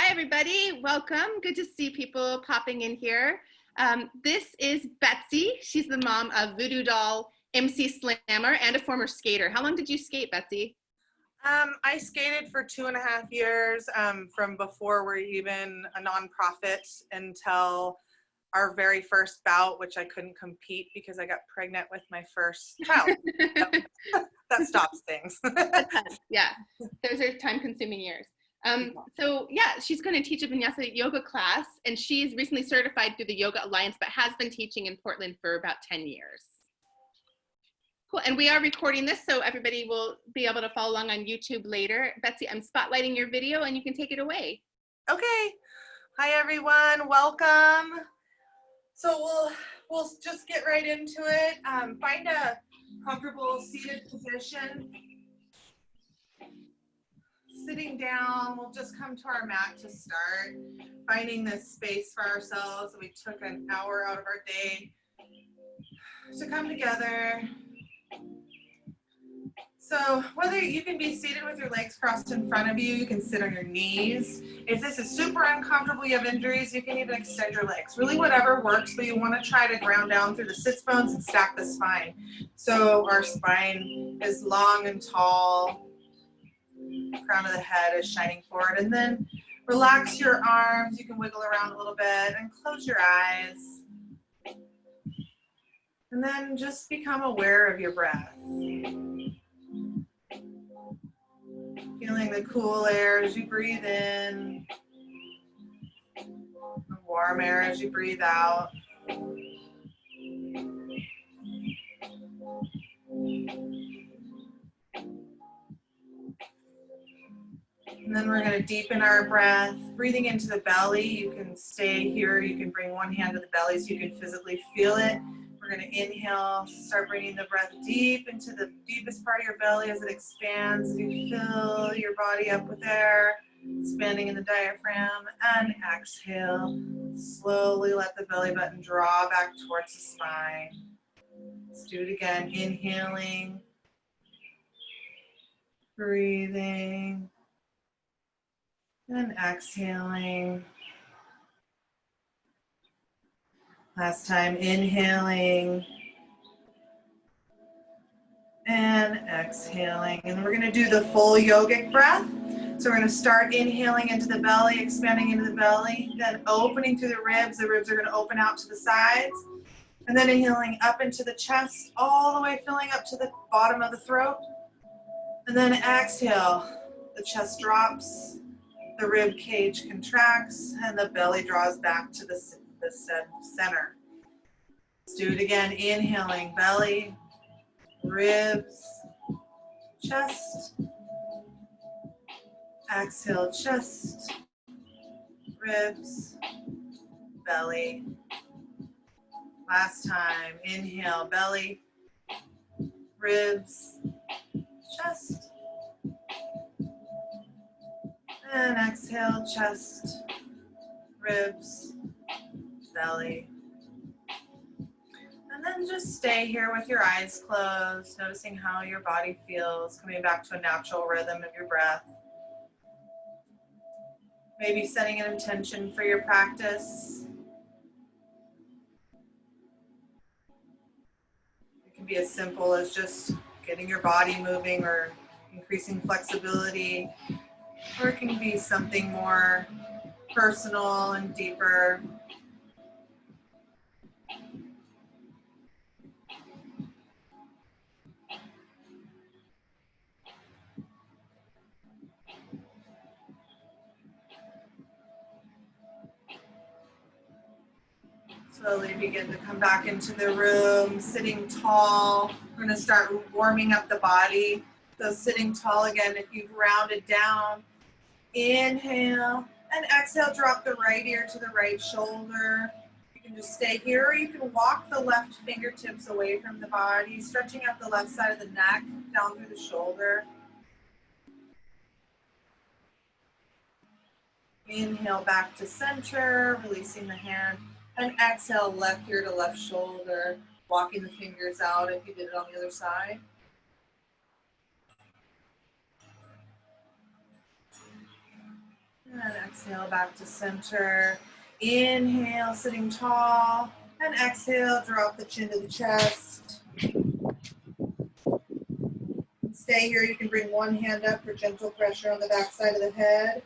Hi, everybody. Welcome. Good to see people popping in here. This is Betsy. She's the mom of Voodoo Doll, MC Slammer, and a former skater. How long did you skate, Betsy? I skated for 2.5 years, from before we're even a nonprofit until our very first bout, which I couldn't compete because I got pregnant with my first child. That stops things. Yeah, those are time-consuming years. So yeah, she's going to teach a Vinyasa yoga class, and she's recently certified through the Yoga Alliance, but has been teaching in Portland for about 10 years. Cool, and we are recording this, so everybody will be able to follow along on YouTube later. Betsy, I'm spotlighting your video, and you can take it away. Okay. Hi, everyone. Welcome. So we'll just get right into it. Find a comfortable seated position. Sitting down, we'll just come to our mat to start. Finding this space for ourselves. We took an hour out of our day to come together. So whether you can be seated with your legs crossed in front of you, you can sit on your knees. If this is super uncomfortable, you have injuries, you can even extend your legs. Really whatever works, but you want to try to ground down through the sits bones and stack the spine. So our spine is long and tall. Crown of the head is shining forward. And then relax your arms. You can wiggle around a little bit and close your eyes. And then just become aware of your breath. Feeling the cool air as you breathe in, the warm air as you breathe out. And then we're going to deepen our breath, breathing into the belly. You can stay here. You can bring one hand to the belly so you can physically feel it. We're going to inhale, start bringing the breath deep into the deepest part of your belly as it expands. You fill your body up with air, expanding in the diaphragm, and exhale. Slowly let the belly button draw back towards the spine. Let's do it again. Inhaling, breathing, and exhaling. Last time, inhaling and exhaling. And we're going to do the full yogic breath. So we're going to start inhaling into the belly, expanding into the belly, then opening through the ribs. The ribs are going to open out to the sides. And then inhaling up into the chest, all the way filling up to the bottom of the throat. And then exhale, the chest drops, the rib cage contracts, and the belly draws back to the center. Let's do it again. Inhaling, belly, ribs, chest. Exhale, chest, ribs, belly. Last time. Inhale, belly, ribs, chest. And exhale, chest, ribs, belly. And then just stay here with your eyes closed, noticing how your body feels, coming back to a natural rhythm of your breath. Maybe setting an intention for your practice. It can be as simple as just getting your body moving or increasing flexibility, or it can be something more personal and deeper. Slowly begin to come back into the room, sitting tall. We're going to start warming up the body. So sitting tall again, if you've rounded down, inhale, and exhale, drop the right ear to the right shoulder. You can just stay here, or you can walk the left fingertips away from the body, stretching out the left side of the neck, down through the shoulder. Inhale back to center, releasing the hand. And exhale, left ear to left shoulder, walking the fingers out if you did it on the other side. And exhale back to center. Inhale, sitting tall. And exhale, drop the chin to the chest. Stay here. You can bring one hand up for gentle pressure on the back side of the head.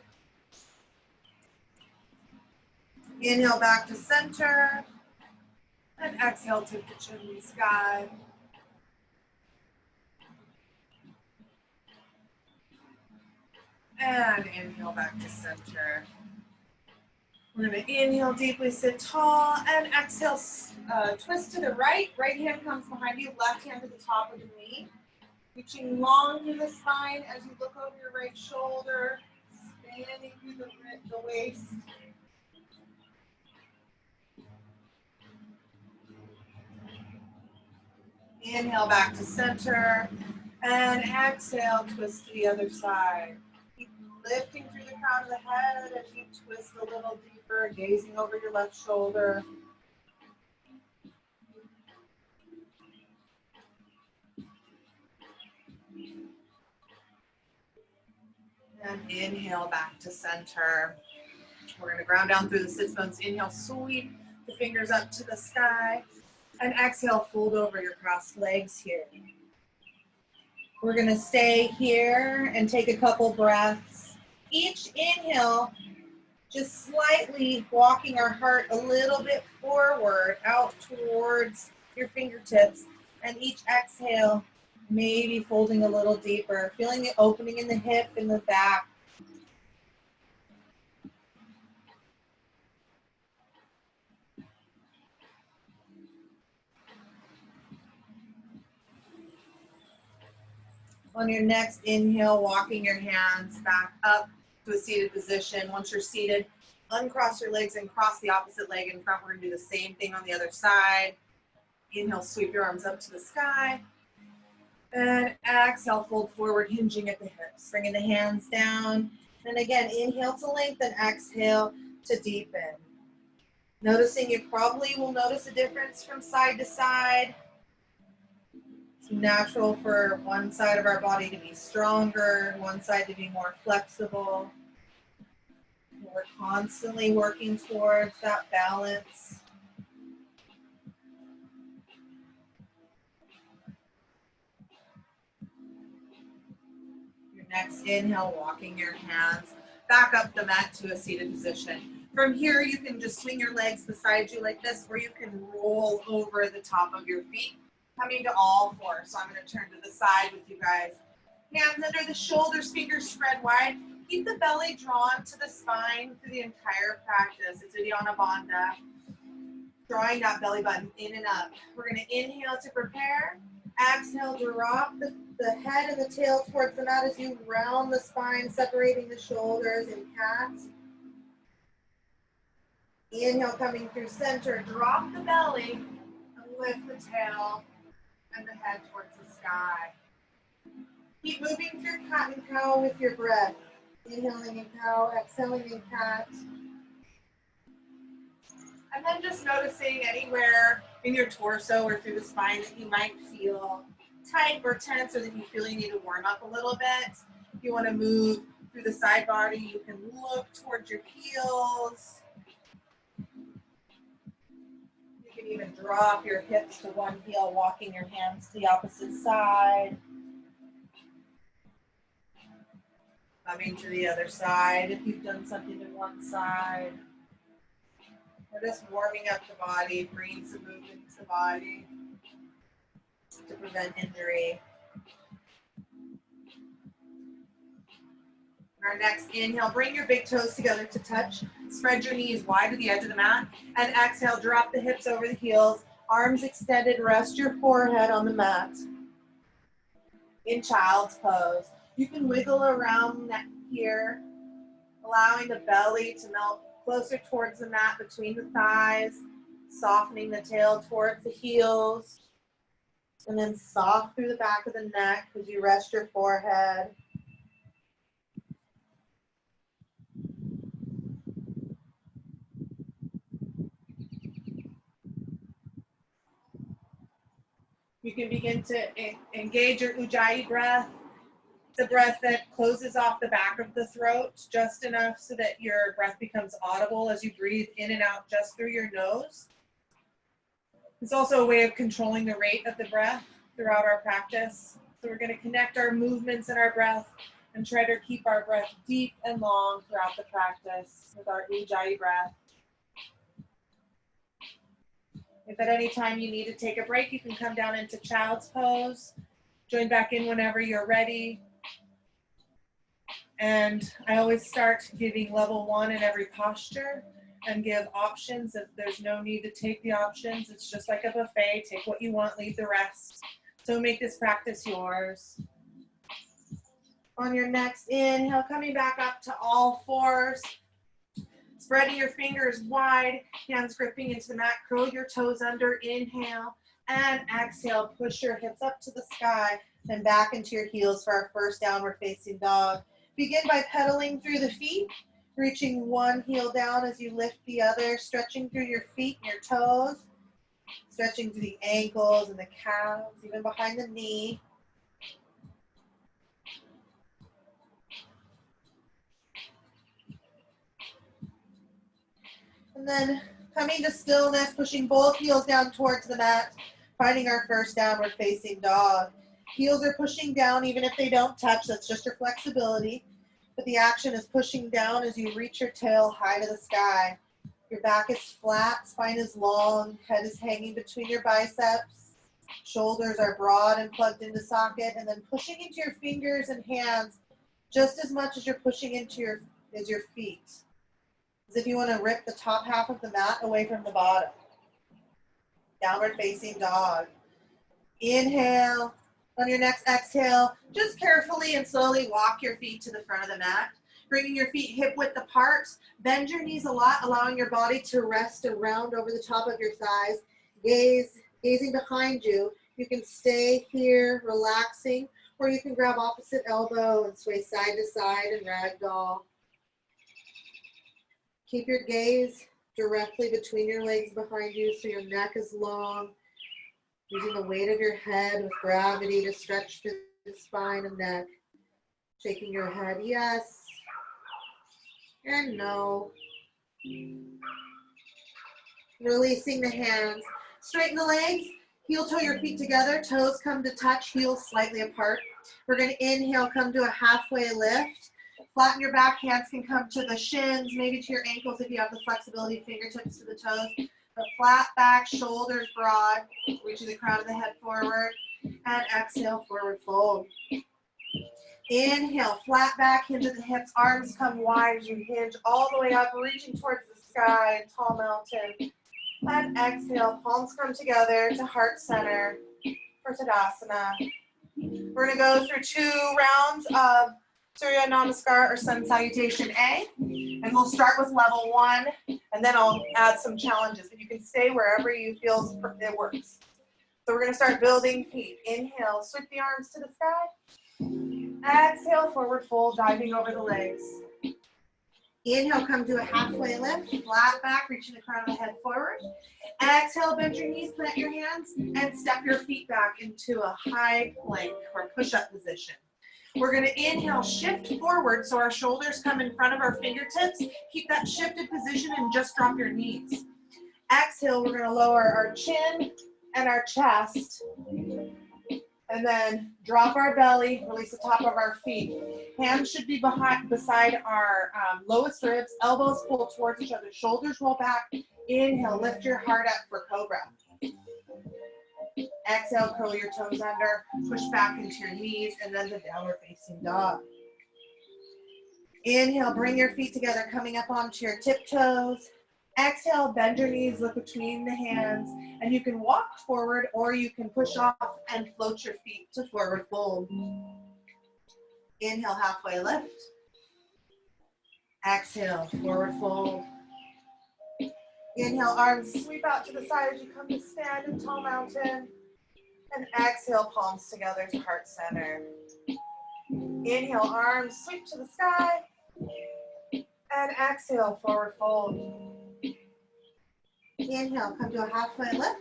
Inhale back to center. And exhale, take the chin to the sky. And inhale back to center. We're going to inhale deeply, sit tall, and exhale, twist to the right. Right hand comes behind you, left hand to the top of the knee. Reaching long through the spine as you look over your right shoulder, expanding through the waist. Inhale back to center, and exhale, twist to the other side. Keep lifting through the crown of the head as you twist a little deeper, gazing over your left shoulder. And inhale back to center. We're going to ground down through the sits bones. Inhale, sweep the fingers up to the sky. And exhale, fold over your crossed legs here. We're going to stay here and take a couple breaths. Each inhale, just slightly walking our heart a little bit forward, out towards your fingertips. And each exhale, maybe folding a little deeper, feeling the opening in the hip and the back. On your next inhale, walking your hands back up to a seated position. Once you're seated, uncross your legs and cross the opposite leg in front. We're going to do the same thing on the other side. Inhale, sweep your arms up to the sky. And exhale, fold forward, hinging at the hips. Bringing the hands down. And again, inhale to lengthen, exhale to deepen. Noticing you probably will notice a difference from side to side. It's natural for one side of our body to be stronger, one side to be more flexible. We're constantly working towards that balance. Your next inhale, walking your hands back up the mat to a seated position. From here, you can just swing your legs beside you like this, or you can roll over the top of your feet, coming to all fours. So I'm going to turn to the side with you guys. Hands under the shoulders, fingers spread wide. Keep the belly drawn to the spine through the entire practice. It's Uddiyana Bandha. Drawing that belly button in and up. We're going to inhale to prepare. Exhale, drop the head and the tail towards the mat as you round the spine, separating the shoulders in cat. Inhale, coming through center. Drop the belly and lift the tail and the head towards the sky. Keep moving through cat and cow with your breath. Inhaling in cow, exhaling in cat. And then just noticing anywhere in your torso or through the spine that you might feel tight or tense, or that you feel you need to warm up a little bit. If you want to move through the side body, you can look towards your heels. You can even drop your hips to one heel, walking your hands to the opposite side. Coming to the other side if you've done something to one side. We're just warming up the body, bringing some movement to the body to prevent injury. Our next inhale, bring your big toes together to touch. Spread your knees wide to the edge of the mat. And exhale, drop the hips over the heels. Arms extended, rest your forehead on the mat. In child's pose. You can wiggle around here, allowing the belly to melt closer towards the mat between the thighs, softening the tail towards the heels, and then soft through the back of the neck as you rest your forehead. You can begin to engage your Ujjayi breath. It's a breath that closes off the back of the throat just enough so that your breath becomes audible as you breathe in and out just through your nose. It's also a way of controlling the rate of the breath throughout our practice. So we're going to connect our movements and our breath and try to keep our breath deep and long throughout the practice with our Ujjayi breath. If at any time you need to take a break, you can come down into child's pose. Join back in whenever you're ready. And I always start giving level 1 in every posture and give options. If there's no need to take the options, it's just like a buffet. Take what you want, leave the rest. So make this practice yours. On your next inhale, coming back up to all fours. Spreading your fingers wide, hands gripping into the mat, curl your toes under, inhale, and exhale, push your hips up to the sky, and back into your heels for our first downward facing dog. Begin by pedaling through the feet, reaching one heel down as you lift the other, stretching through your feet and your toes, stretching through the ankles and the calves, even behind the knee. And then coming to stillness, pushing both heels down towards the mat, finding our first downward facing dog. Heels are pushing down even if they don't touch, that's just your flexibility. But the action is pushing down as you reach your tail high to the sky. Your back is flat, spine is long, head is hanging between your biceps. Shoulders are broad and plugged into socket, and then pushing into your fingers and hands just as much as you're pushing into your feet. As if you want to rip the top half of the mat away from the bottom. Downward facing dog. Inhale. On your next exhale, just carefully and slowly walk your feet to the front of the mat. Bringing your feet hip width apart. Bend your knees a lot, allowing your body to rest around over the top of your thighs. Gazing behind you. You can stay here, relaxing, or you can grab opposite elbow and sway side to side and ragdoll. Keep your gaze directly between your legs behind you so your neck is long. Using the weight of your head with gravity to stretch through the spine and neck. Shaking your head, yes, and no. Releasing the hands. Straighten the legs, heel toe your feet together, toes come to touch, heels slightly apart. We're going to inhale, come to a halfway lift. Flatten your back, hands can come to the shins, maybe to your ankles if you have the flexibility, fingertips to the toes. But flat back, shoulders broad, reaching the crown of the head forward, and exhale, forward fold. Inhale, flat back, hinge at the hips, arms come wide as you hinge all the way up, reaching towards the sky, tall mountain. And exhale, palms come together to heart center for Tadasana. We're going to go through 2 rounds of Surya Namaskar or Sun Salutation A, and we'll start with level 1, and then I'll add some challenges, but you can stay wherever you feel it works. So we're going to start building feet. Inhale, sweep the arms to the sky. Exhale, forward fold, diving over the legs. Inhale, come to a halfway lift, flat back, reaching the crown of the head forward. Exhale, bend your knees, plant your hands, and step your feet back into a high plank or push-up position. We're going to inhale, shift forward so our shoulders come in front of our fingertips. Keep that shifted position and just drop your knees. Exhale, we're going to lower our chin and our chest. And then drop our belly, release the top of our feet. Hands should be beside our lowest ribs, elbows pull towards each other, shoulders roll back. Inhale, lift your heart up for Cobra. Exhale, curl your toes under, push back into your knees, and then the downward facing dog. Inhale, bring your feet together, coming up onto your tiptoes. Exhale, bend your knees, look between the hands, and you can walk forward or you can push off and float your feet to forward fold. Inhale, halfway lift. Exhale, forward fold. Inhale, arms sweep out to the side as you come to stand in tall mountain. And exhale, palms together to heart center. Inhale, arms sweep to the sky. And exhale, forward fold. Inhale, come to a halfway lift.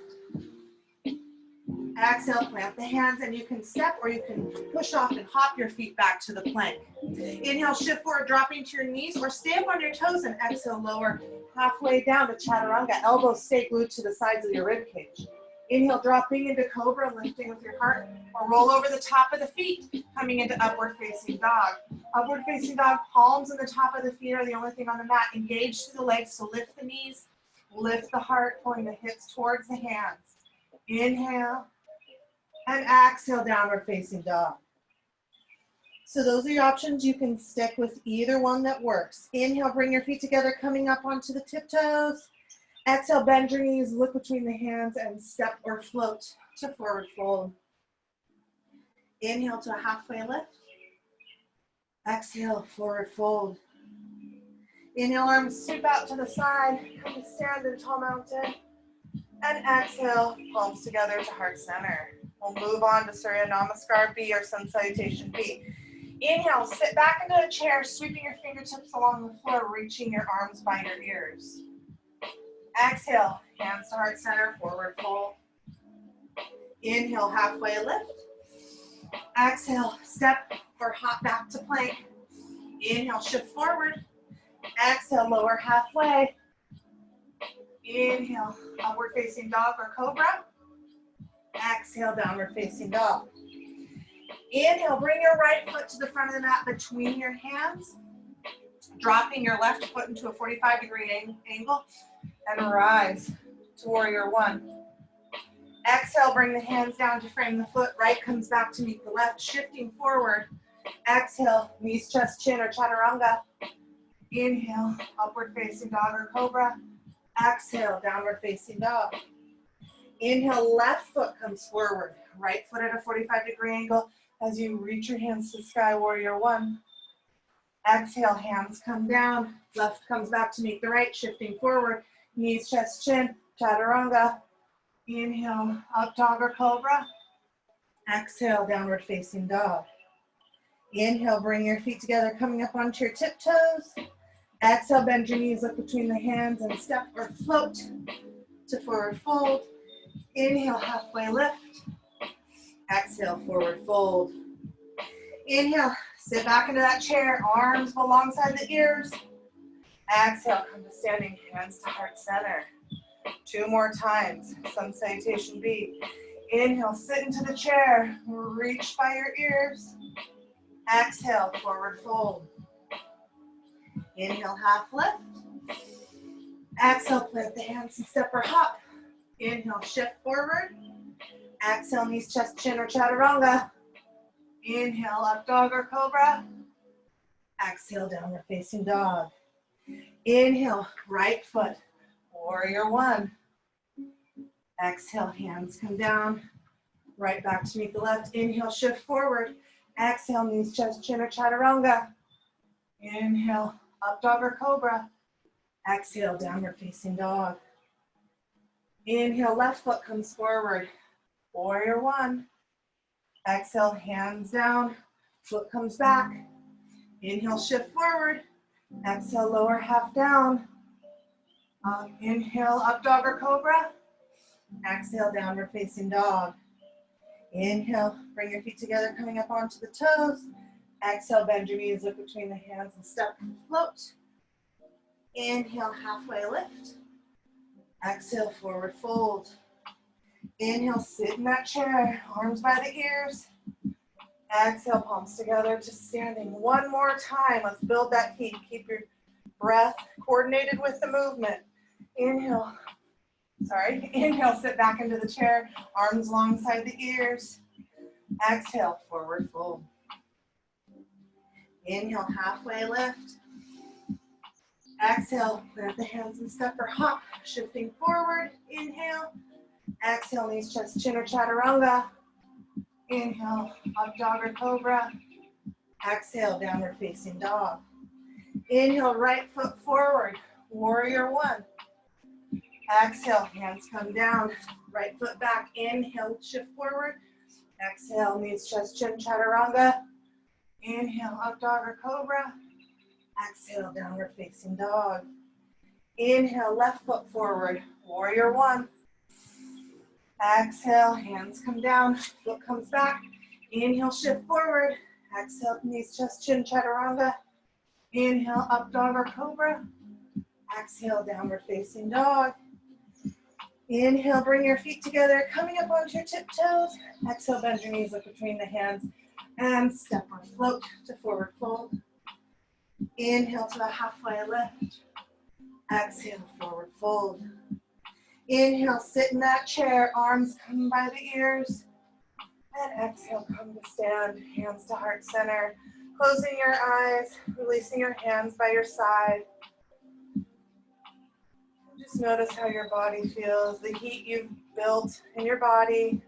Exhale, plant the hands, and you can step or you can push off and hop your feet back to the plank. Inhale, shift forward, dropping to your knees or stay up on your toes and exhale, lower halfway down to chaturanga. Elbows stay glued to the sides of your rib cage. Inhale, dropping into cobra, lifting with your heart, or roll over the top of the feet, coming into upward facing dog. Upward facing dog, palms and the top of the feet are the only thing on the mat. Engage through the legs, so lift the knees, lift the heart, pulling the hips towards the hands. Inhale, and exhale, downward facing dog. So those are your options. You can stick with either one that works. Inhale, bring your feet together, coming up onto the tiptoes. Exhale, bend your knees, look between the hands, and step or float to forward fold. Inhale to a halfway lift. Exhale, forward fold. Inhale, arms sweep out to the side, come to stand in tall mountain. And exhale, palms together to heart center. We'll move on to Surya Namaskar B or Sun Salutation B. Inhale, sit back into a chair, sweeping your fingertips along the floor, reaching your arms by your ears. Exhale, hands to heart center, forward fold. Inhale, halfway lift. Exhale, step or hop back to plank. Inhale, shift forward. Exhale, lower halfway. Inhale, upward facing dog or cobra. Exhale, downward facing dog. Inhale, bring your right foot to the front of the mat between your hands, dropping your left foot into a 45-degree angle, and rise to warrior one. Exhale, bring the hands down to frame the foot. Right comes back to meet the left, shifting forward. Exhale, knees, chest, chin, or chaturanga. Inhale, upward facing dog or cobra. Exhale, downward facing dog. Inhale, left foot comes forward. Right foot at a 45-degree angle as you reach your hands to the sky, warrior one. Exhale, hands come down. Left comes back to meet the right, shifting forward. Knees, chest, chin, chaturanga. Inhale, up dog or cobra. Exhale, downward facing dog. Inhale, bring your feet together, coming up onto your tiptoes. Exhale, bend your knees, look between the hands and step or float to forward fold. Inhale, halfway lift. Exhale, forward fold. Inhale, sit back into that chair, arms alongside the ears. Exhale, come to standing, hands to heart center. 2 more times, Sun Salutation B. Inhale, sit into the chair, reach by your ears. Exhale, forward fold. Inhale, half lift. Exhale, plant the hands and step or hop. Inhale, shift forward. Exhale, knees, chest, chin, or chaturanga. Inhale, up dog or cobra. Exhale, downward facing dog. Inhale, right foot, warrior one. Exhale, hands come down. Right back to meet the left. Inhale, shift forward. Exhale, knees, chest, chin, or chaturanga. Inhale, up dog or cobra. Exhale, downward facing dog. Inhale, left foot comes forward. Warrior one. Exhale, hands down. Foot comes back. Inhale, shift forward. Exhale, lower half down. Inhale, up dog or cobra. Exhale, downward facing dog. Inhale, bring your feet together, coming up onto the toes. Exhale, bend your knees, look between the hands and step and float. Inhale, halfway lift. Exhale, forward fold. Inhale, sit in that chair, arms by the ears. Exhale, palms together to standing. 1 more time, let's build that heat. Keep your breath coordinated with the movement. Inhale, sit back into the chair, arms alongside the ears. Exhale, forward fold. Inhale, halfway lift. Exhale, plant the hands and step or hop, shifting forward. Inhale. Exhale, knees, chest, chin, or chaturanga. Inhale, up dog or cobra. Exhale, downward facing dog. Inhale, right foot forward, warrior one. Exhale, hands come down, right foot back. Inhale, shift forward. Exhale, knees, chest, chin, chaturanga. Inhale, up dog or cobra. Exhale, downward facing dog. Inhale, left foot forward, warrior one. Exhale, hands come down, foot comes back. Inhale, shift forward. Exhale, knees, chest, chin, chaturanga. Inhale, up dog or cobra. Exhale, downward facing dog. Inhale, bring your feet together, coming up onto your tiptoes. Exhale, bend your knees, look between the hands, and step or float to forward fold. Inhale to the halfway lift. Exhale, forward fold. Inhale, sit in that chair, arms come by the ears. And exhale, come to stand, hands to heart center. Closing your eyes, releasing your hands by your side. Just notice how your body feels, the heat you've built in your body.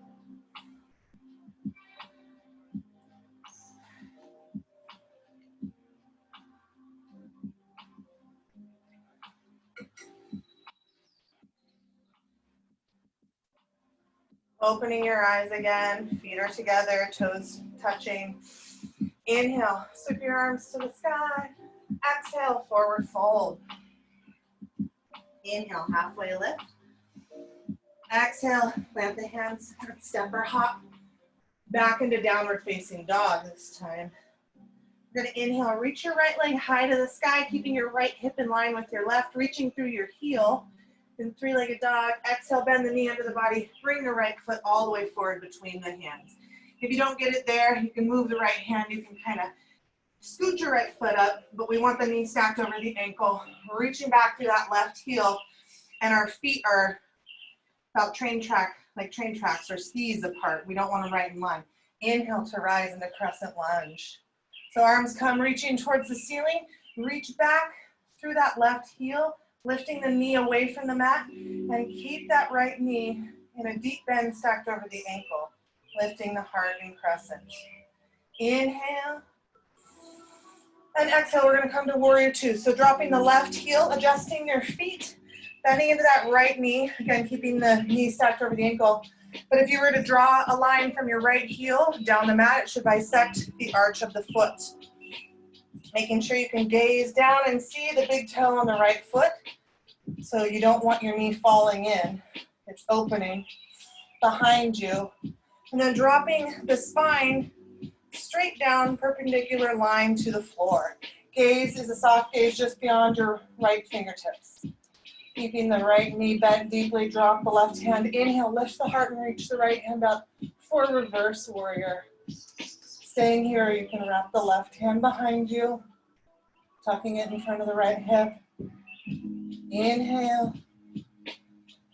Opening your eyes again, feet are together, toes touching. Inhale, sweep your arms to the sky. Exhale, forward fold. Inhale, halfway lift. Exhale, plant the hands, step or hop back into downward facing dog this time. You're gonna inhale, reach your right leg high to the sky, keeping your right hip in line with your left, reaching through your heel. In three-legged dog, exhale, bend the knee under the body, bring the right foot all the way forward between the hands. If you don't get it there, you can move the right hand, you can kind of scoot your right foot up, but we want the knee stacked over the ankle. We're reaching back through that left heel, and our feet are about train tracks or skis apart. We don't want them right in line. Inhale to rise into crescent lunge. So arms come reaching towards the ceiling, reach back through that left heel, lifting the knee away from the mat, and keep that right knee in a deep bend stacked over the ankle, lifting the heart in crescent. Inhale. And exhale, we're gonna come to warrior two. So dropping the left heel, adjusting your feet, bending into that right knee, again, keeping the knee stacked over the ankle. But if you were to draw a line from your right heel down the mat, it should bisect the arch of the foot. Making sure you can gaze down and see the big toe on the right foot. So you don't want your knee falling in. It's opening behind you. And then dropping the spine straight down, perpendicular line to the floor. Gaze is a soft gaze just beyond your right fingertips. Keeping the right knee bent deeply, drop the left hand. Inhale, lift the heart and reach the right hand up for reverse warrior. Staying here, you can wrap the left hand behind you, tucking it in front of the right hip. Inhale.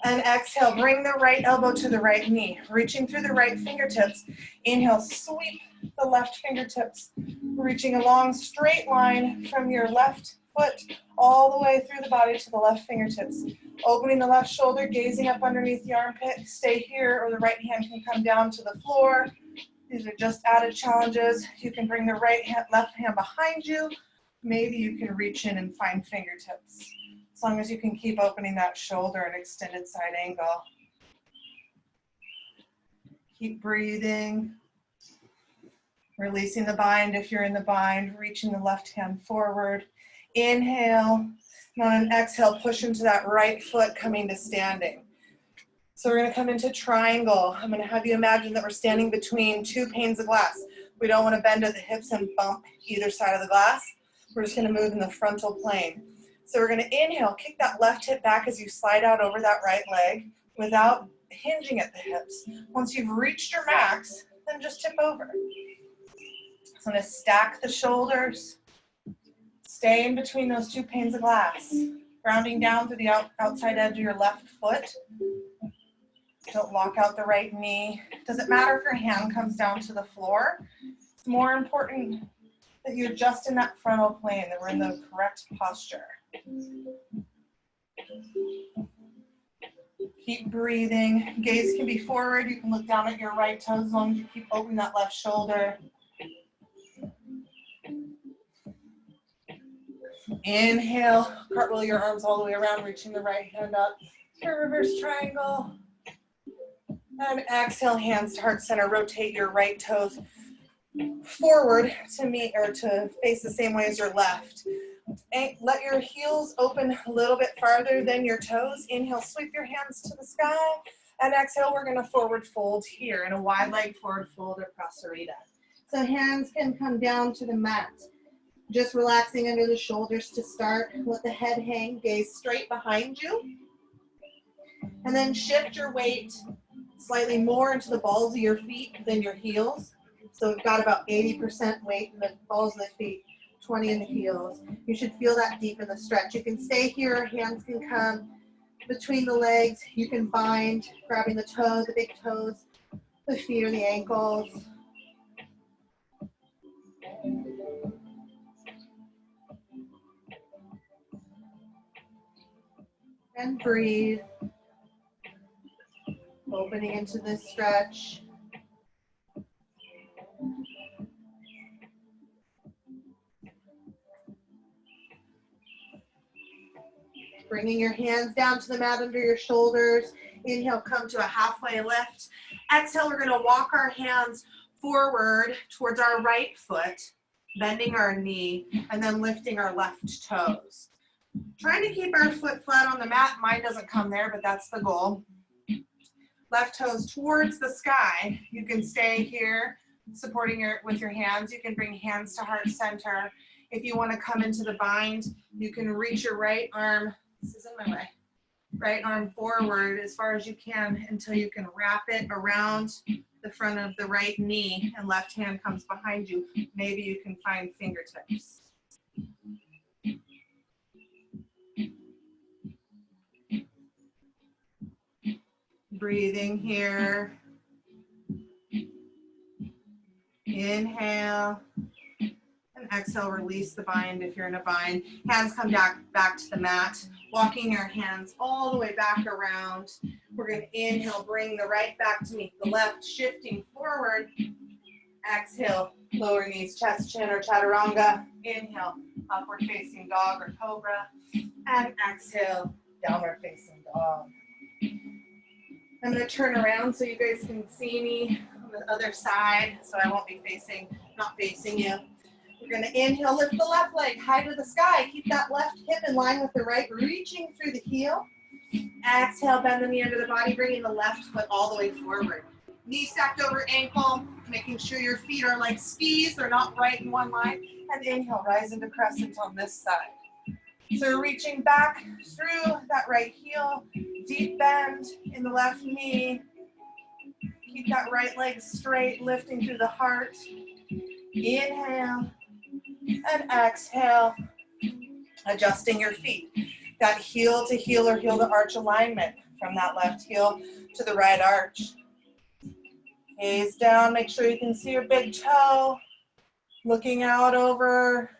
And exhale, bring the right elbow to the right knee, reaching through the right fingertips. Inhale, sweep the left fingertips, reaching a long straight line from your left foot all the way through the body to the left fingertips. Opening the left shoulder, gazing up underneath the armpit. Stay here, or the right hand can come down to the floor. These are just added challenges. You can bring the left hand behind you. Maybe you can reach in and find fingertips. As long as you can keep opening that shoulder and extended side angle. Keep breathing. Releasing the bind if you're in the bind, reaching the left hand forward. Inhale, and on an exhale, push into that right foot coming to standing. So we're gonna come into triangle. I'm gonna have you imagine that we're standing between two panes of glass. We don't wanna bend at the hips and bump either side of the glass. We're just gonna move in the frontal plane. So we're gonna inhale, kick that left hip back as you slide out over that right leg without hinging at the hips. Once you've reached your max, then just tip over. So I'm gonna stack the shoulders, stay in between those two panes of glass, grounding down to the outside edge of your left foot. Don't lock out the right knee. Doesn't matter if your hand comes down to the floor. It's more important that you adjust in that frontal plane, that we're in the correct posture. Keep breathing. Gaze can be forward. You can look down at your right toes as long as you keep opening that left shoulder. Inhale, cartwheel your arms all the way around, reaching the right hand up. Here, reverse triangle. And exhale, hands to heart center. Rotate your right toes forward to meet or to face the same way as your left. And let your heels open a little bit farther than your toes. Inhale, sweep your hands to the sky. And exhale, we're gonna forward fold here in a wide leg forward fold or prasarita. So hands can come down to the mat. Just relaxing under the shoulders to start. Let the head hang, gaze straight behind you. And then shift your weight slightly more into the balls of your feet than your heels. So we've got about 80% weight in the balls of the feet, 20 in the heels. You should feel that deep in the stretch. You can stay here, hands can come between the legs. You can bind, grabbing the toes, the big toes, the feet or the ankles. And breathe. Opening into this stretch. Bringing your hands down to the mat under your shoulders. Inhale, come to a halfway lift. Exhale, we're going to walk our hands forward towards our right foot, bending our knee, and then lifting our left toes. Trying to keep our foot flat on the mat. Mine doesn't come there, but that's the goal. Left toes towards the sky. You can stay here, supporting with your hands. You can bring hands to heart center. If you want to come into the bind, you can reach your right arm. This is in my way. Right arm forward as far as you can until you can wrap it around the front of the right knee and left hand comes behind you. Maybe you can find fingertips. Breathing here. Inhale. And exhale, release the bind if you're in a bind. Hands come back to the mat. Walking your hands all the way back around. We're going to inhale, bring the right back to meet the left, shifting forward. Exhale, lower knees, chest, chin, or chaturanga. Inhale, upward facing dog or cobra. And exhale, downward facing dog. I'm going to turn around so you guys can see me on the other side, so I won't be not facing you. We're going to inhale, lift the left leg high to the sky. Keep that left hip in line with the right, reaching through the heel. Exhale, bend the knee under the body, bringing the left foot all the way forward. Knee stacked over ankle, making sure your feet are like skis. They're not right in one line. And inhale, rise into crescent on this side. So reaching back through that right heel, deep bend in the left knee. Keep that right leg straight, lifting through the heart. Inhale and exhale, adjusting your feet. That heel to heel or heel to arch alignment from that left heel to the right arch. Gaze down, make sure you can see your big toe. Looking out over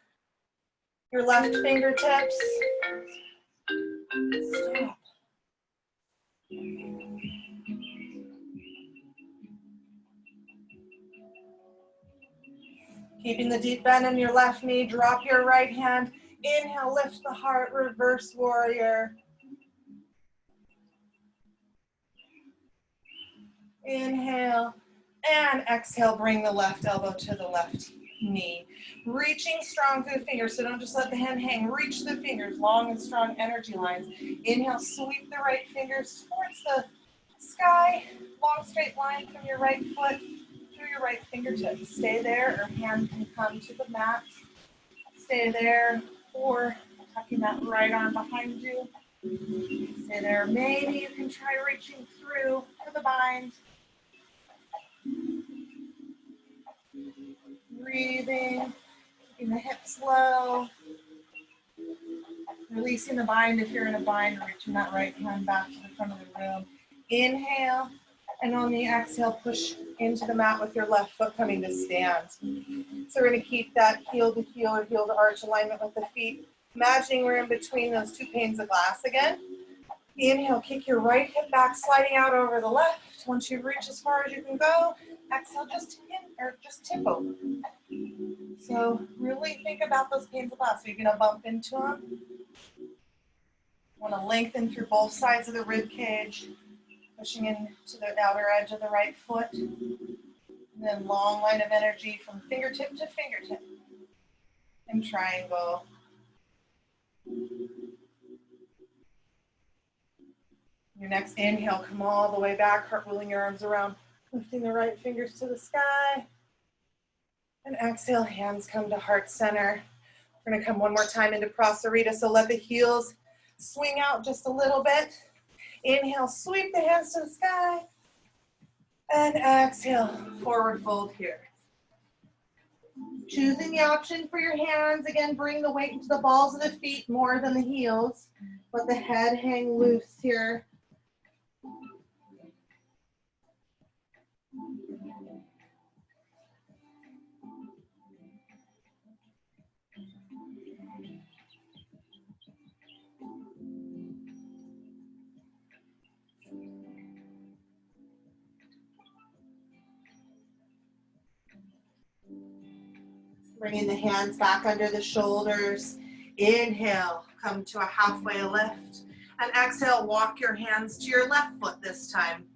your left fingertips. Stop. Keeping the deep bend in your left knee, drop your right hand. Inhale, lift the heart, reverse warrior. Inhale and exhale, bring the left elbow to the left knee. Reaching strong through the fingers, so don't just let the hand hang. Reach the fingers, long and strong energy lines. Inhale, sweep the right fingers towards the sky. Long straight line from your right foot through your right fingertips. Stay there, or hand can come to the mat. Stay there, or tucking that right arm behind you. Stay there. Maybe you can try reaching through for the bind. Breathing, keeping the hips low. Releasing the bind if you're in a bind, reaching that right hand back to the front of the room. Inhale, and on the exhale, push into the mat with your left foot coming to stand. So we're going to keep that heel to heel or heel to arch alignment with the feet. Imagining we're in between those two panes of glass again. Inhale, kick your right hip back, sliding out over the left. Once you reach as far as you can go, exhale, just tip over. So really think about those panes of glass. Are you going to bump into them? Want to lengthen through both sides of the rib cage, pushing into the outer edge of the right foot. And then long line of energy from fingertip to fingertip. And triangle. Your next inhale, come all the way back, cartwheeling your arms around, lifting the right fingers to the sky. And exhale, hands come to heart center. We're gonna come one more time into Prasarita, so let the heels swing out just a little bit. Inhale, sweep the hands to the sky. And exhale, forward fold here. Choosing the option for your hands. Again, bring the weight into the balls of the feet more than the heels. Let the head hang loose here. Bringing the hands back under the shoulders. Inhale, come to a halfway lift. And exhale, walk your hands to your left foot this time.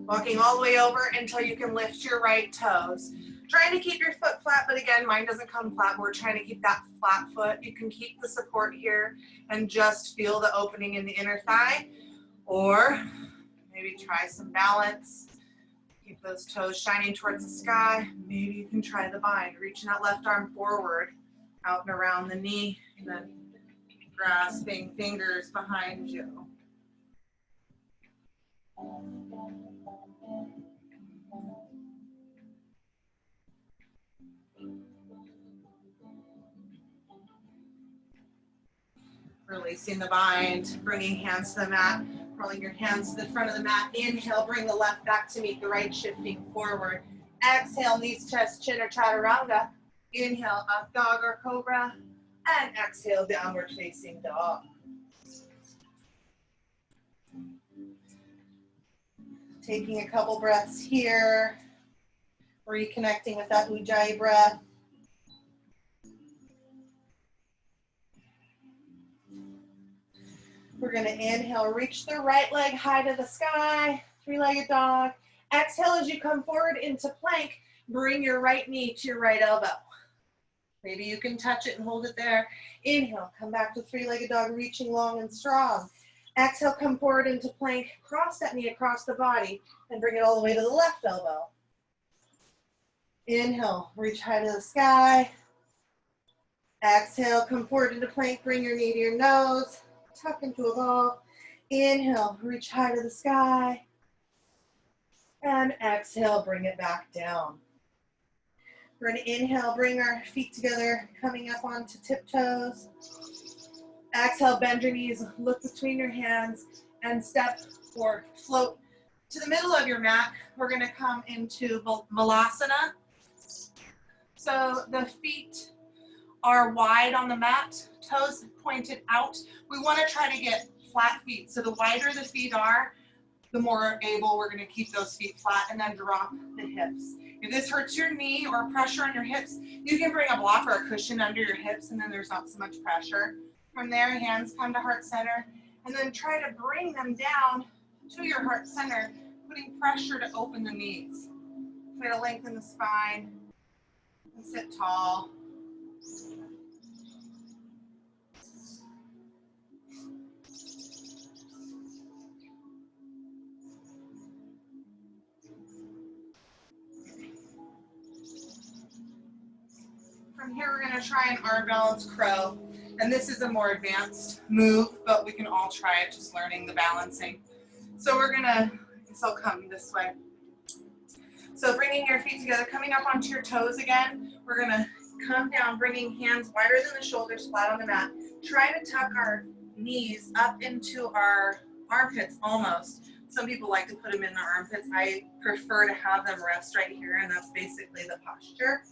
Walking all the way over until you can lift your right toes. Trying to keep your foot flat, but again, mine doesn't come flat. We're trying to keep that flat foot. You can keep the support here and just feel the opening in the inner thigh. Or maybe try some balance. Keep those toes shining towards the sky. Maybe you can try the bind, reaching that left arm forward, out and around the knee, and then grasping fingers behind you. Releasing the bind, bringing hands to the mat, rolling your hands to the front of the mat. Inhale, bring the left back to meet the right, shifting forward. Exhale, knees, chest, chin, or chaturanga. Inhale, up dog or cobra. And exhale, downward facing dog. Taking a couple breaths here. Reconnecting with that Ujjayi breath. We're going to inhale, reach the right leg high to the sky, three-legged dog. Exhale as you come forward into plank, bring your right knee to your right elbow. Maybe you can touch it and hold it there. Inhale, come back to three-legged dog, reaching long and strong. Exhale, come forward into plank, cross that knee across the body, and bring it all the way to the left elbow. Inhale, reach high to the sky. Exhale, come forward into plank, bring your knee to your nose. Tuck into a ball. Inhale, reach high to the sky. And exhale, bring it back down. We're going to inhale, bring our feet together, coming up onto tiptoes. Exhale, bend your knees, look between your hands, and step forward. Float to the middle of your mat. We're going to come into Vinyasa. So the feet are wide on the mat, toes pointed out. We want to try to get flat feet. So the wider the feet are, the more able we're going to keep those feet flat, and then drop the hips. If this hurts your knee or pressure on your hips, you can bring a block or a cushion under your hips, and then there's not so much pressure. From there, hands come to heart center, and then try to bring them down to your heart center, putting pressure to open the knees. Try to lengthen the spine and sit tall. From here, we're going to try an arm balance crow. And this is a more advanced move, but we can all try it, just learning the balancing. So we're going to, I guess I'll come this way. So bringing your feet together, coming up onto your toes again. We're going to come down, bringing hands wider than the shoulders, flat on the mat. Try to tuck our knees up into our armpits almost. Some people like to put them in their armpits. I prefer to have them rest right here, and that's basically the posture.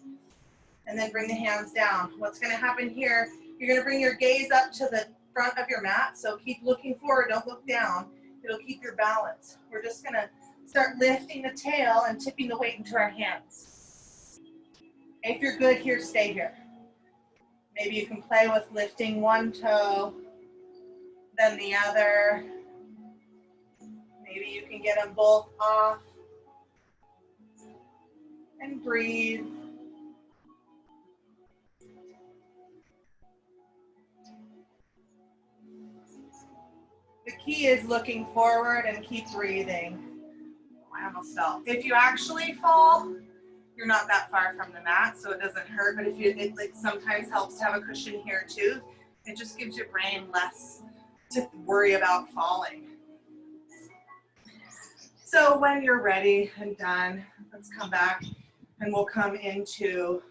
And then bring the hands down. What's going to happen here, you're going to bring your gaze up to the front of your mat. So keep looking forward, don't look down. It'll keep your balance. We're just going to start lifting the tail and tipping the weight into our hands. If you're good here, stay here. Maybe you can play with lifting one toe, then the other. Maybe you can get them both off. And breathe. The key is looking forward and keep breathing. I almost fell. If you actually fall, You're not that far from the mat, so it doesn't hurt, but if you, it like sometimes helps to have a cushion here too. It just gives your brain less to worry about falling. So when you're ready and done, let's come back and we'll come into,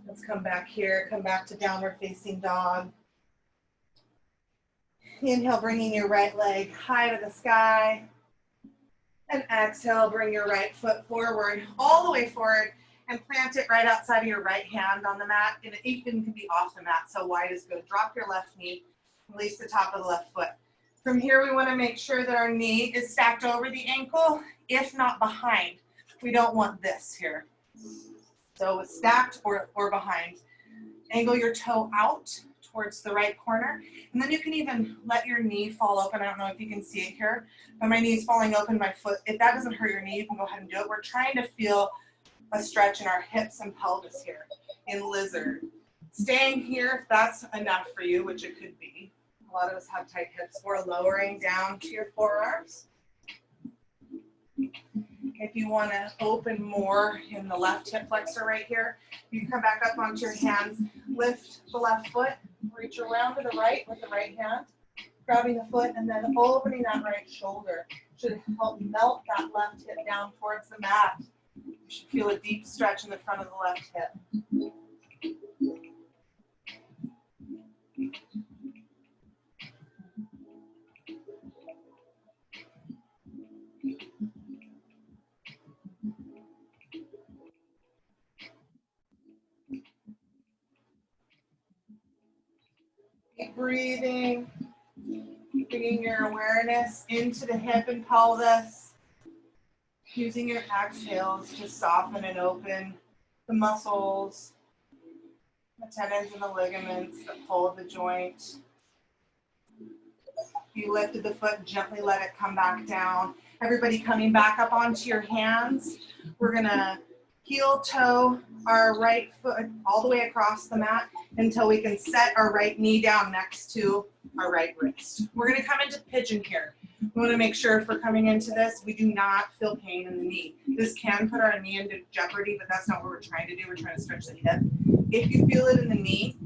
let's come back here, come back to downward facing dog. Inhale, bringing your right leg high to the sky. And exhale, bring your right foot forward, all the way forward, and plant it right outside of your right hand on the mat. And it even can be off the mat, so wide is good. Drop your left knee, release the top of the left foot. From here, we want to make sure that our knee is stacked over the ankle, if not behind. We don't want this here. So it's stacked or behind. Angle your toe out towards the right corner. And then you can even let your knee fall open. I don't know if you can see it here, but my knee is falling open, my foot. If that doesn't hurt your knee, you can go ahead and do it. We're trying to feel a stretch in our hips and pelvis here in lizard. Staying here, if that's enough for you, which it could be. A lot of us have tight hips. Or lowering down to your forearms. If you want to open more in the left hip flexor right here, you can come back up onto your hands, lift the left foot, reach around to the right with the right hand, grabbing the foot, and then opening that right shoulder. Should help melt that left hip down towards the mat. You should feel a deep stretch in the front of the left hip. Keep breathing, bringing your awareness into the hip and pelvis, using your exhales to soften and open the muscles, the tendons and the ligaments that hold the joint. You lifted the foot, gently let it come back down. Everybody coming back up onto your hands. We're gonna heel toe our right foot all the way across the mat until we can set our right knee down next to our right wrist. We're gonna come into pigeon here. We wanna make sure if we're coming into this, we do not feel pain in the knee. This can put our knee into jeopardy, but that's not what we're trying to do. We're trying to stretch the hip. If you feel it in the knee,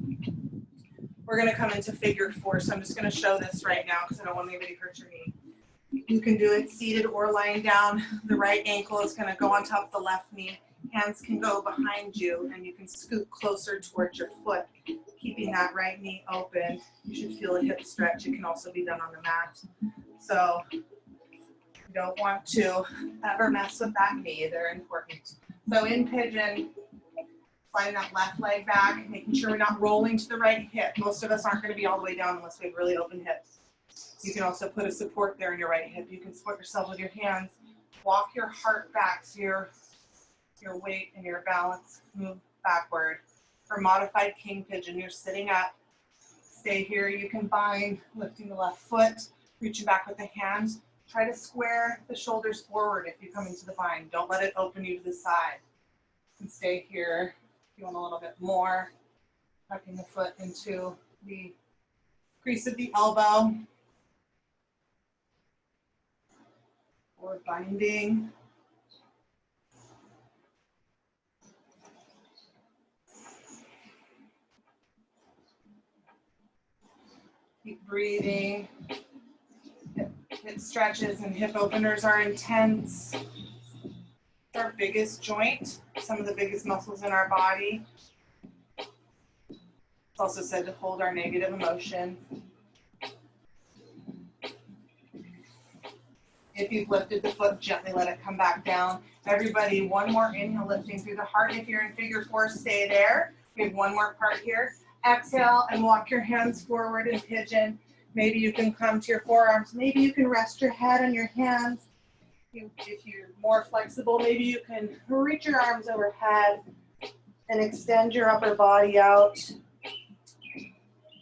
we're gonna come into figure four. So I'm just gonna show this right now because I don't want anybody to hurt your knee. You can do it seated or lying down. The right ankle is gonna go on top of the left knee. Hands can go behind you and you can scoot closer towards your foot, keeping that right knee open. You should feel a hip stretch. It can also be done on the mat. So you don't want to ever mess with that knee. They're important. So in pigeon, sliding that left leg back, making sure we're not rolling to the right hip. Most of us aren't going to be all the way down unless we have really open hips. You can also put a support there in your right hip. You can support yourself with your hands. Walk your heart back so your weight and your balance move backward. For modified king pigeon, you're sitting up. Stay here. You can bind, lifting the left foot, reaching back with the hands. Try to square the shoulders forward if you come into the bind. Don't let it open you to the side. And stay here. If you want a little bit more, tucking the foot into the crease of the elbow. Or binding. Keep breathing. Hip stretches and hip openers are intense. It's our biggest joint, some of the biggest muscles in our body. It's also said to hold our negative emotion. If you've lifted the foot, gently let it come back down. Everybody, one more inhale, lifting through the heart. If you're in figure four, stay there. We have one more part here. Exhale and walk your hands forward in pigeon. Maybe you can come to your forearms. Maybe you can rest your head on your hands. If you're more flexible, maybe you can reach your arms overhead and extend your upper body out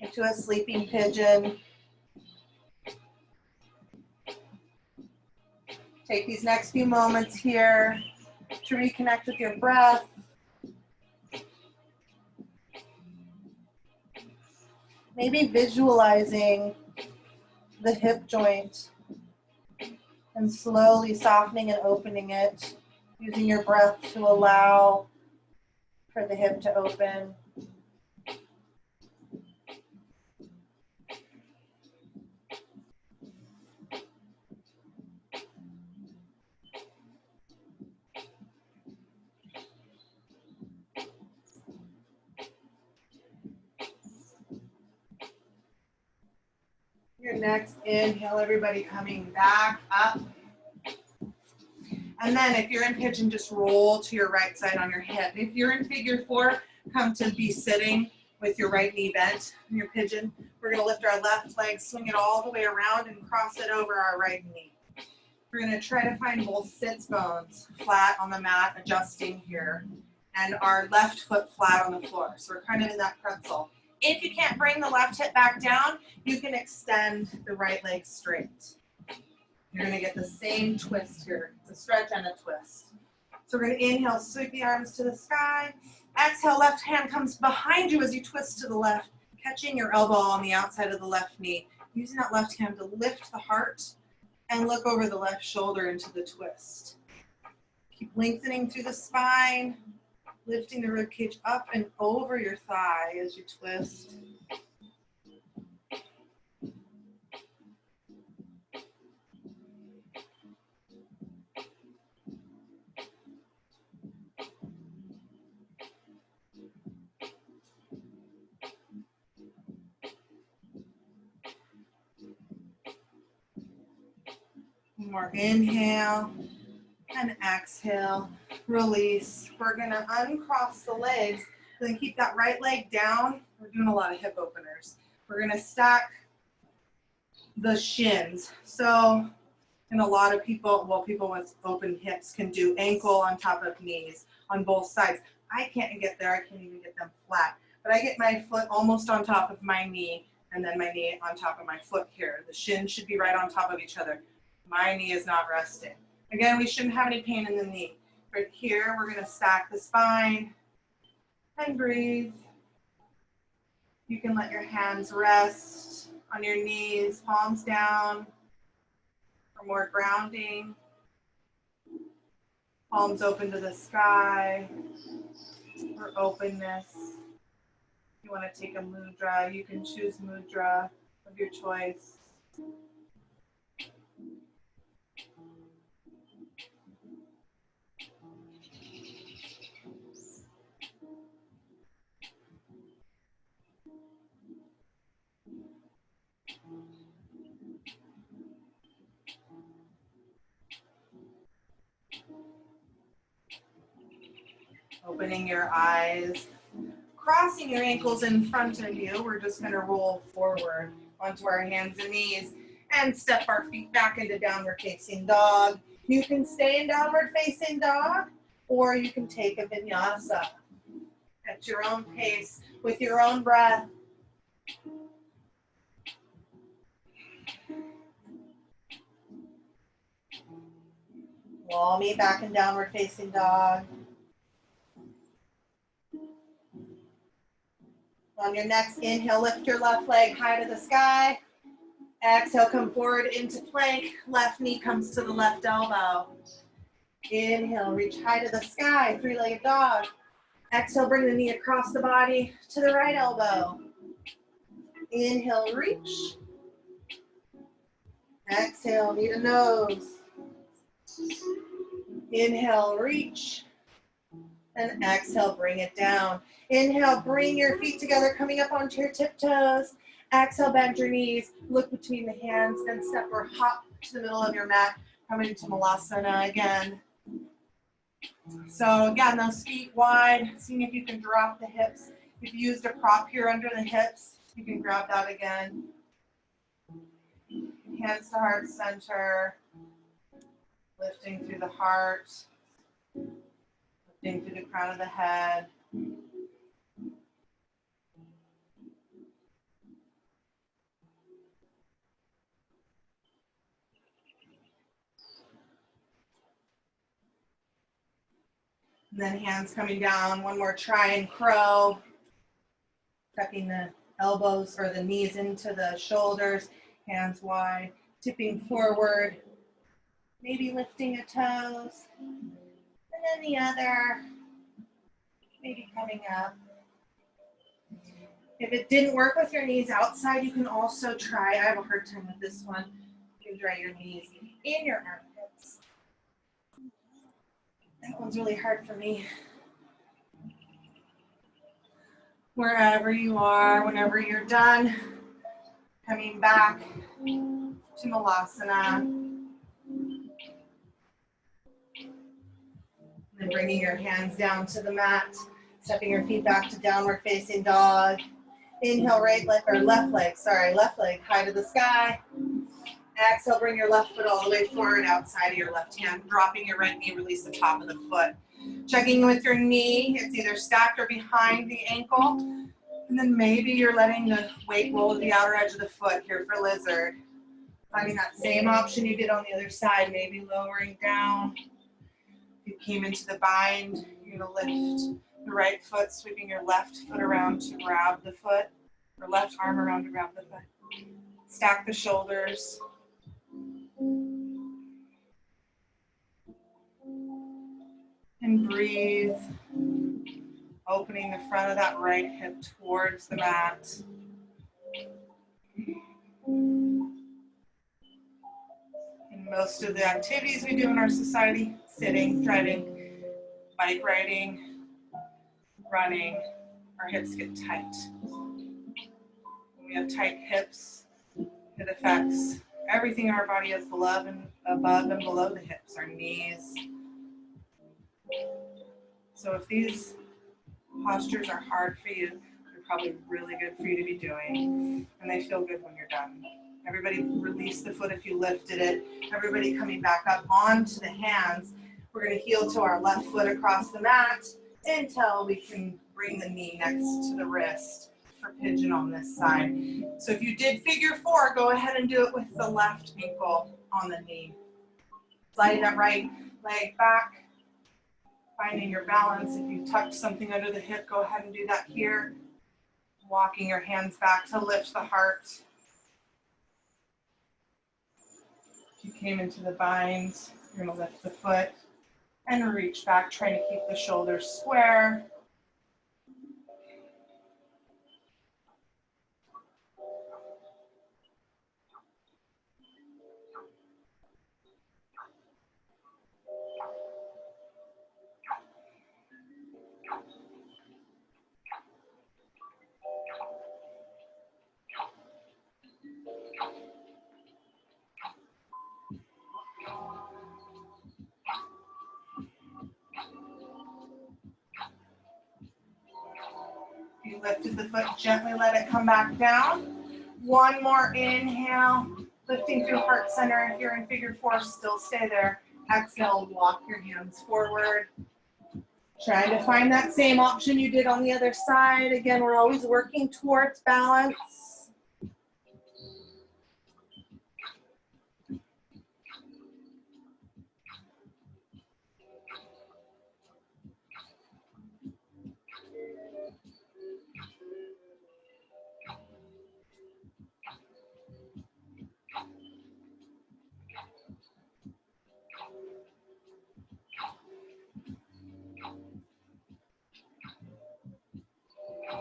into a sleeping pigeon. Take these next few moments here to reconnect with your breath. Maybe visualizing the hip joint And slowly softening and opening it, using your breath to allow for the hip to open. Your next inhale, everybody coming back up. And then if you're in pigeon, just roll to your right side on your hip. If you're in figure 4, come to be sitting with your right knee bent in your pigeon. We're going to lift our left leg, swing it all the way around and cross it over our right knee. We're going to try to find both sits bones flat on the mat, adjusting here, and our left foot flat on the floor. So we're kind of in that pretzel. If you can't bring the left hip back down, you can extend the right leg straight. You're going to get the same twist here, it's a stretch and a twist. So we're going to inhale, sweep the arms to the sky. Exhale, left hand comes behind you as you twist to the left, catching your elbow on the outside of the left knee. Using that left hand to lift the heart and look over the left shoulder into the twist. Keep lengthening through the spine, lifting the rib cage up and over your thigh as you twist. One more inhale and exhale, release. We're gonna uncross the legs, then keep that right leg down. We're doing a lot of hip openers. We're gonna stack the shins. So, and a lot of people, well, people with open hips can do ankle on top of knees on both sides. I can't get there, I can't even get them flat. But I get my foot almost on top of my knee and then my knee on top of my foot here. The shins should be right on top of each other. My knee is not resting. Again, we shouldn't have any pain in the knee. Right here, we're gonna stack the spine and breathe. You can let your hands rest on your knees, palms down for more grounding. Palms open to the sky for openness. If you wanna take a mudra, you can choose mudra of your choice. Opening your eyes, crossing your ankles in front of you. We're just going to roll forward onto our hands and knees and step our feet back into downward facing dog. You can stay in downward facing dog or you can take a vinyasa at your own pace with your own breath. We'll meet back in downward facing dog. On your next inhale, lift your left leg high to the sky. Exhale, come forward into plank. Left knee comes to the left elbow. Inhale, reach high to the sky, three-legged dog. Exhale, bring the knee across the body to the right elbow. Inhale, reach. Exhale, knee to nose. Inhale, reach. And exhale, bring it down. Inhale, bring your feet together, coming up onto your tiptoes. Exhale, bend your knees, look between the hands, and step or hop to the middle of your mat, coming to Malasana again. So again, those feet wide, seeing if you can drop the hips. If you used a prop here under the hips, you can grab that again. Hands to heart center, lifting through the heart, lifting through the crown of the head. And then hands coming down, one more try and crow. Tucking the elbows or the knees into the shoulders, hands wide, tipping forward. maybe lifting a toes, and then the other, maybe coming up. If it didn't work with your knees outside, you can also try, I have a hard time with this one, you can try your knees in your armpits. That one's really hard for me. Wherever you are, whenever you're done, coming back to Malasana. And then bringing your hands down to the mat, stepping your feet back to downward facing dog. Inhale, right leg, or left leg high to the sky. Exhale, bring your left foot all the way forward outside of your left hand. Dropping your right knee, release the top of the foot. Checking with your knee, it's either stacked or behind the ankle. And then maybe you're letting the weight roll to the outer edge of the foot here for lizard. Finding that same option you did on the other side, maybe lowering down. If you came into the bind, you're gonna lift the right foot, sweeping your left foot around to grab the foot, or left arm around to grab the foot. Stack the shoulders. And breathe, opening the front of that right hip towards the mat. In most of the activities we do in our society, sitting, driving, bike riding, running, our hips get tight. When we have tight hips, it affects everything in our body is above and below the hips, our knees. So if these postures are hard for you, they're probably really good for you to be doing, and they feel good when you're done. Everybody release the foot if you lifted it. Everybody coming back up onto the hands. We're going to heel to our left foot across the mat until we can bring the knee next to the wrist for pigeon on this side. So if you did figure 4, go ahead and do it with the left ankle on the knee. Sliding that right leg back. Finding your balance. If you tucked something under the hip, go ahead and do that here. Walking your hands back to lift the heart. If you came into the bind, you're going to lift the foot and reach back, trying to keep the shoulders square. You lifted the foot, gently let it come back down. One more inhale, lifting through heart center. If you're in figure 4, still stay there. Exhale, walk your hands forward. Trying to find that same option you did on the other side. Again, we're always working towards balance.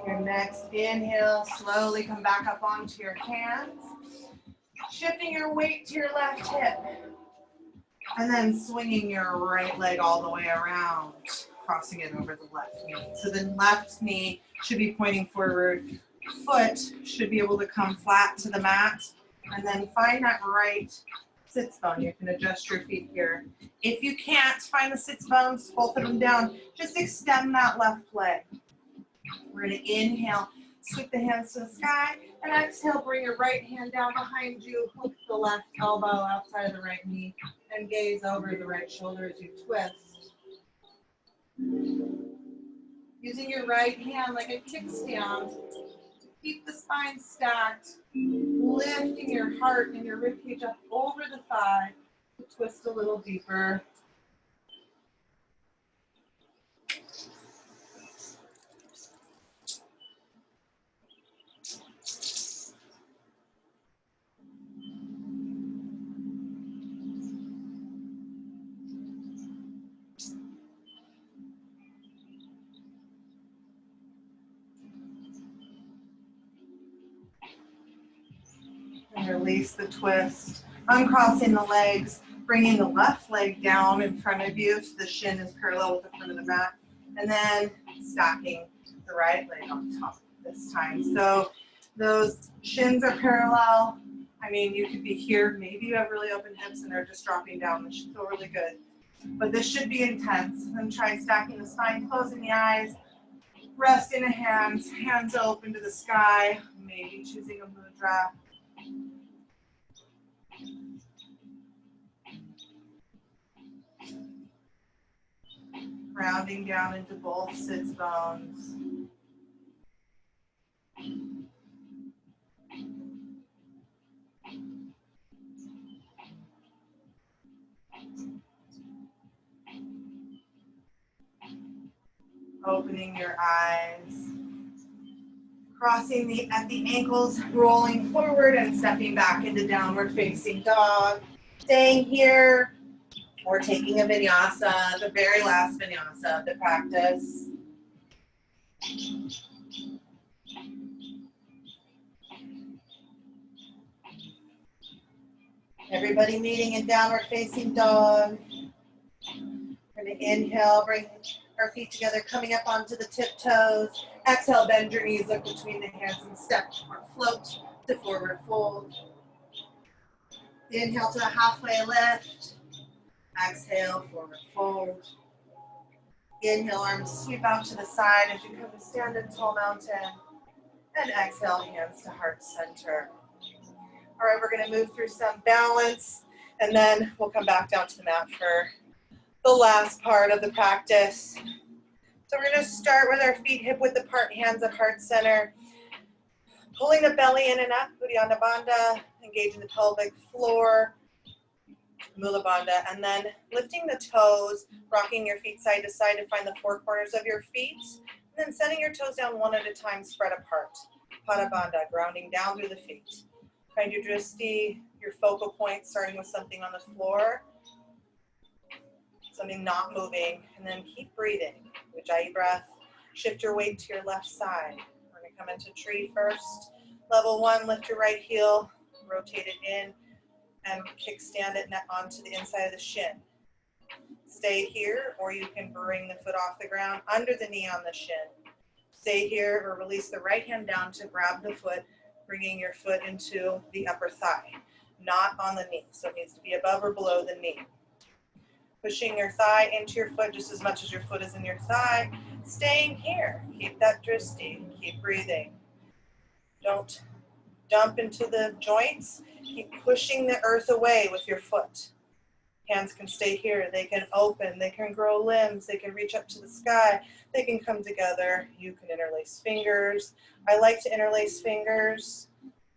Your next inhale, slowly come back up onto your hands. Shifting your weight to your left hip. And then swinging your right leg all the way around, crossing it over the left knee. So the left knee should be pointing forward. Foot should be able to come flat to the mat. And then find that right sits bone. You can adjust your feet here. If you can't find the sits bones, both of them down, just extend that left leg. We're going to inhale, sweep the hands to the sky, and exhale, bring your right hand down behind you, hook the left elbow outside of the right knee, and gaze over the right shoulder as you twist. Using your right hand like a kickstand to keep the spine stacked, lifting your heart and your ribcage up over the thigh to twist a little deeper. Release the twist. Uncrossing the legs, bringing the left leg down in front of you so the shin is parallel with the front of the mat. And then stacking the right leg on top this time. So those shins are parallel. I mean, you could be here. Maybe you have really open hips and they're just dropping down. This should feel really good. But this should be intense. Then try stacking the spine, closing the eyes, resting the hands, hands open to the sky, maybe choosing a mudra. Rounding down into both sits bones. Opening your eyes. Crossing at the ankles, rolling forward and stepping back into downward facing dog. Staying here. We're taking a vinyasa, the very last vinyasa of the practice. Everybody meeting in downward facing dog. We're going to inhale, bring our feet together, coming up onto the tiptoes. Exhale, bend your knees, look between the hands and step or float to forward fold. Inhale to a halfway lift. Exhale, forward fold. Inhale, arms sweep out to the side as you come to stand in tall mountain. And exhale, hands to heart center. All right, we're going to move through some balance, and then we'll come back down to the mat for the last part of the practice. So we're going to start with our feet hip width apart, hands at heart center. Pulling the belly in and up, Uddiyana Bandha, engaging the pelvic floor, Mula Bandha, and then lifting the toes, rocking your feet side to side to find the four corners of your feet, and then setting your toes down one at a time, spread apart. Pada Bandha, grounding down through the feet. Find your drishti, your focal point, starting with something on the floor, something not moving, and then keep breathing. Ujjayi breath. Shift your weight to your left side. We're going to come into tree first. Level 1, lift your right heel, rotate it in, and kickstand it onto the inside of the shin. Stay here, or you can bring the foot off the ground under the knee on the shin. Stay here, or release the right hand down to grab the foot, bringing your foot into the upper thigh, not on the knee. So it needs to be above or below the knee. Pushing your thigh into your foot just as much as your foot is in your thigh. Staying here. Keep that drishti. Keep breathing. Don't dump into the joints. Keep pushing the earth away with your foot. Hands can stay here. They can open. They can grow limbs. They can reach up to the sky. They can come together. You can interlace fingers. I like to interlace fingers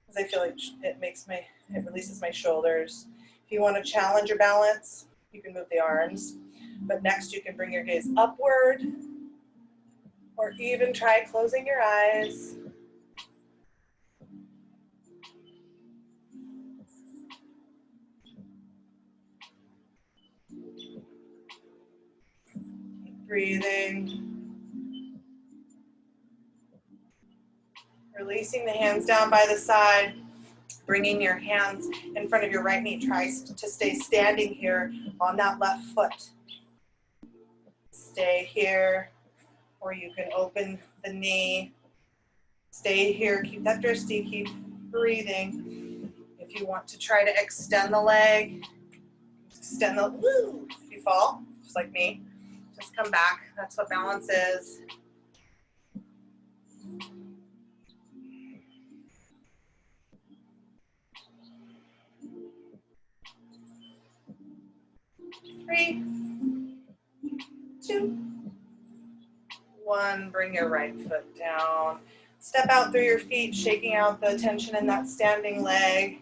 because I feel like it releases my shoulders. If you want to challenge your balance, you can move the arms. But next you can bring your gaze upward, or even try closing your eyes. Breathing. Releasing the hands down by the side. Bringing your hands in front of your right knee. Try to stay standing here on that left foot. Stay here, or you can open the knee. Stay here. Keep that drishti. Keep breathing. If you want to try to extend the leg, extend the, woo, if you fall, just like me, just come back. That's what balance is. Three, 2, 1. Bring your right foot down. Step out through your feet, shaking out the tension in that standing leg.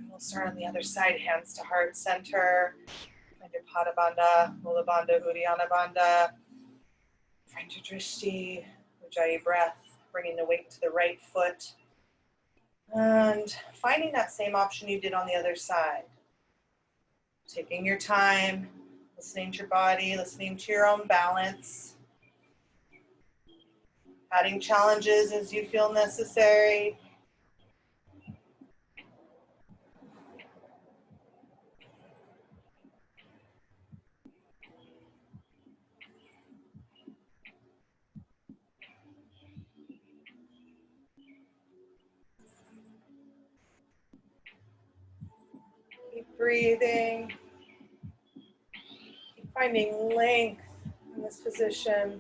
We'll start on the other side, hands to heart center. Find your Pada Bandha, Mula Bandha, Uddiyana Bandha. Find your drishti, Ujjayi breath, bringing the weight to the right foot. And finding that same option you did on the other side. Taking your time, listening to your body, listening to your own balance. Adding challenges as you feel necessary. breathing. Keep finding length in this position.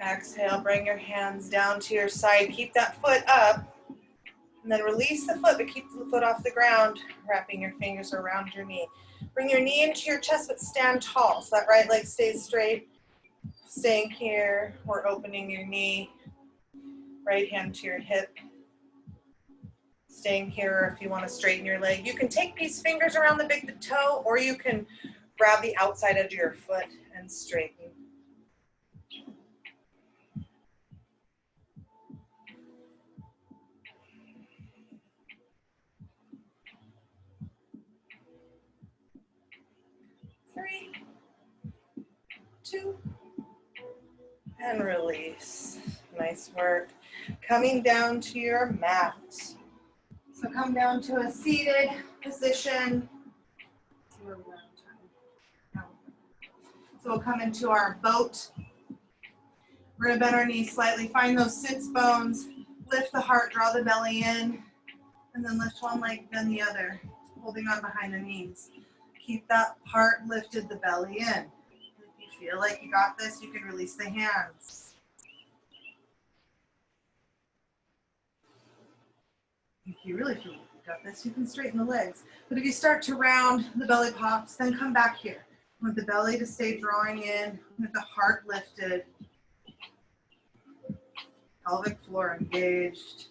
Exhale, bring your hands down to your side. Keep that foot up. And then release the foot, but keep the foot off the ground, wrapping your fingers around your knee. Bring your knee into your chest, but stand tall. So that right leg stays straight. Staying here or opening your knee. Right hand to your hip. Staying here if you want to straighten your leg. You can take these fingers around the big toe, or you can grab the outside edge of your foot and straighten. Three, two, and release. Nice work. Coming down to your mat. So come down to a seated position. So we'll come into our boat. We're gonna bend our knees slightly. Find those sits bones. Lift the heart, draw the belly in, and then lift one leg, then the other, holding on behind the knees. Keep that heart lifted, the belly in. If you feel like you got this, you can release the hands. If you really feel like you got this, you can straighten the legs. But if you start to round, the belly pops, then come back here. Want the belly to stay drawing in, with the heart lifted. Pelvic floor engaged.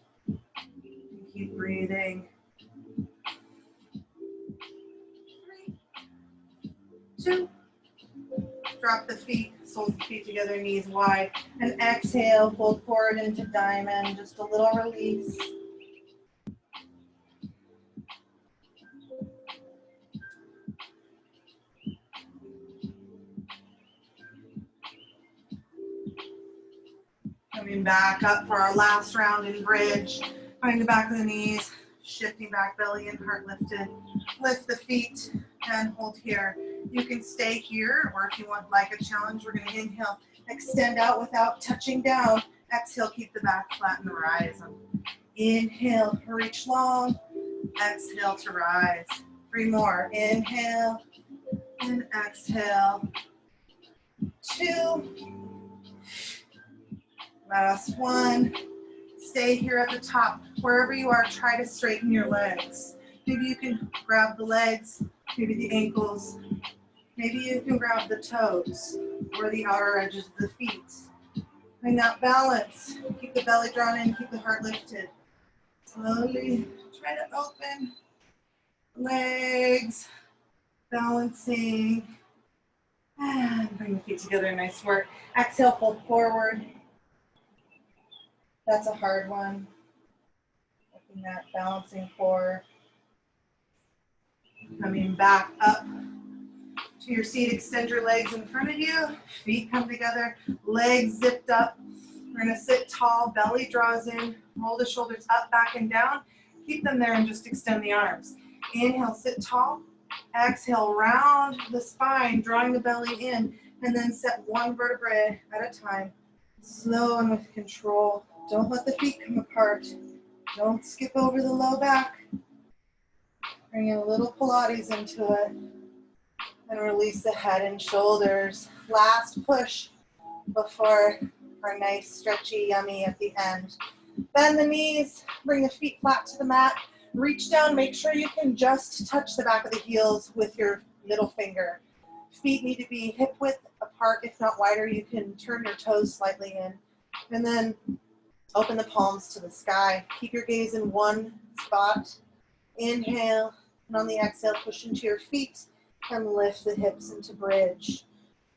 Keep breathing. 3, 2. Drop the feet, soles of the feet together, knees wide. And exhale, fold forward into diamond. Just a little release. Coming back up for our last round in bridge. Find the back of the knees, shifting back, belly and heart lifted. Lift the feet and hold here. You can stay here, or if you want like a challenge, we're going to inhale, extend out without touching down. Exhale, keep the back flat and rise. Inhale, reach long. Exhale to rise. 3 more. Inhale and exhale. 2. Last 1. Stay here at the top. Wherever you are, try to straighten your legs. Maybe you can grab the legs, maybe the ankles. Maybe you can grab the toes or the outer edges of the feet. Find that balance. Keep the belly drawn in, keep the heart lifted. Slowly try to open legs, balancing. And bring the feet together, nice work. Exhale, fold forward. That's a hard one. Looking at balancing core. Coming back up to your seat, extend your legs in front of you. Feet come together, legs zipped up. We're gonna sit tall, belly draws in, roll the shoulders up, back, and down. Keep them there and just extend the arms. Inhale, sit tall. Exhale, round the spine, drawing the belly in, and then set one vertebrae at a time. Slow and with control. Don't let the feet come apart. Don't skip over the low back. Bring in a little Pilates into it. And release the head and shoulders. Last push before our nice stretchy yummy at the end. Bend the knees, bring the feet flat to the mat. Reach down, make sure you can just touch the back of the heels with your middle finger. Feet need to be hip width apart, if not wider. You can turn your toes slightly in. And then open the palms to the sky. Keep your gaze in one spot. Inhale, and on the exhale, push into your feet and lift the hips into bridge.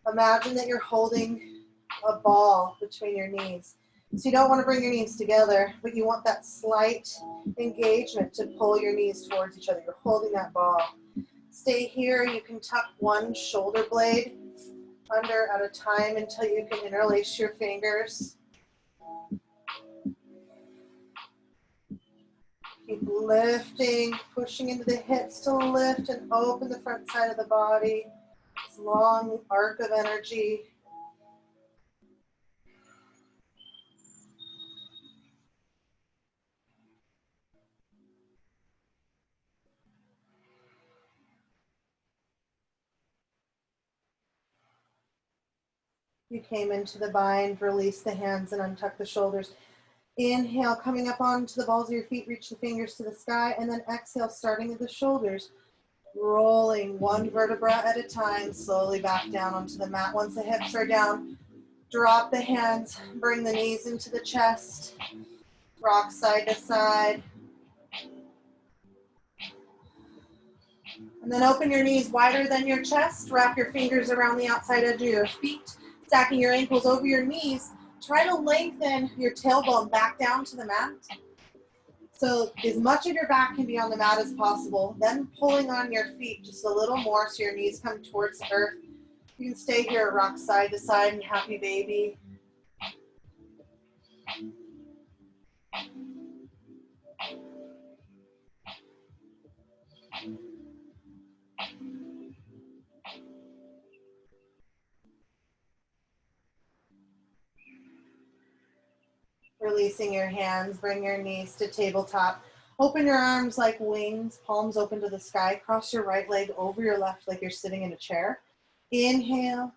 Imagine that you're holding a ball between your knees. So you don't want to bring your knees together, but you want that slight engagement to pull your knees towards each other. You're holding that ball. Stay here. You can tuck one shoulder blade under at a time until you can interlace your fingers. Keep lifting, pushing into the hips to lift and open the front side of the body. This long arc of energy. You came into the bind, release the hands and untuck the shoulders. Inhale, coming up onto the balls of your feet, reach the fingers to the sky, and then exhale, starting at the shoulders, rolling one vertebra at a time, slowly back down onto the mat. Once the hips are down, drop the hands, bring the knees into the chest, rock side to side. And then open your knees wider than your chest, wrap your fingers around the outside edge of your feet, stacking your ankles over your knees. Try to lengthen your tailbone back down to the mat. So as much of your back can be on the mat as possible. Then pulling on your feet just a little more so your knees come towards the earth. You can stay here, rock side to side and happy baby. Releasing your hands, bring your knees to tabletop. Open your arms like wings, palms open to the sky. Cross your right leg over your left like you're sitting in a chair. Inhale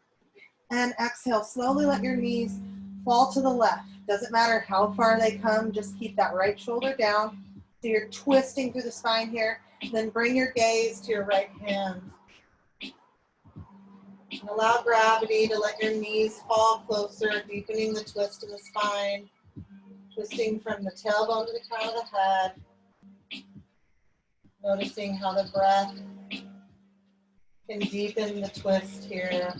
and exhale. Slowly let your knees fall to the left. Doesn't matter how far they come, just keep that right shoulder down. So you're twisting through the spine here. Then bring your gaze to your right hand. And allow gravity to let your knees fall closer, deepening the twist in the spine. Twisting from the tailbone to the crown of the head. Noticing how the breath can deepen the twist here.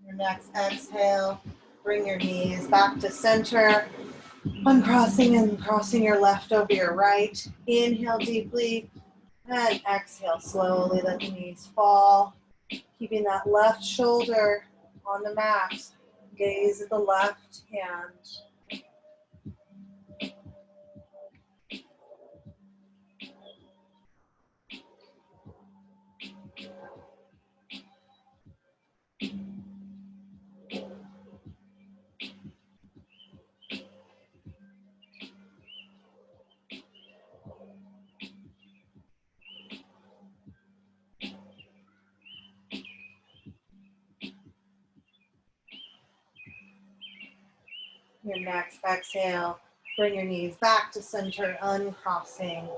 Your next exhale, bring your knees back to center. Uncrossing and crossing your left over your right. Inhale deeply and exhale slowly. Let the knees fall. Keeping that left shoulder on the mat. Gaze at the left hand. Your next exhale, bring your knees back to center, uncrossing.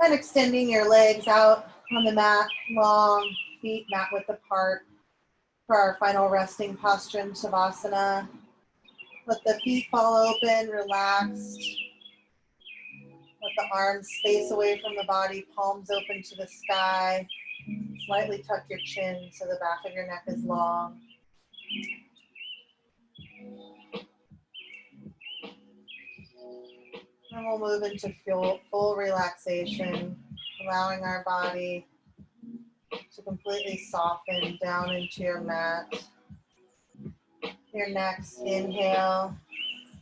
And extending your legs out on the mat, long, feet mat width apart for our final resting posture in Savasana. Let the feet fall open, relaxed. Let the arms space away from the body, palms open to the sky. Slightly tuck your chin so the back of your neck is long. And we'll move into full relaxation, allowing our body to completely soften down into your mat. Your next inhale,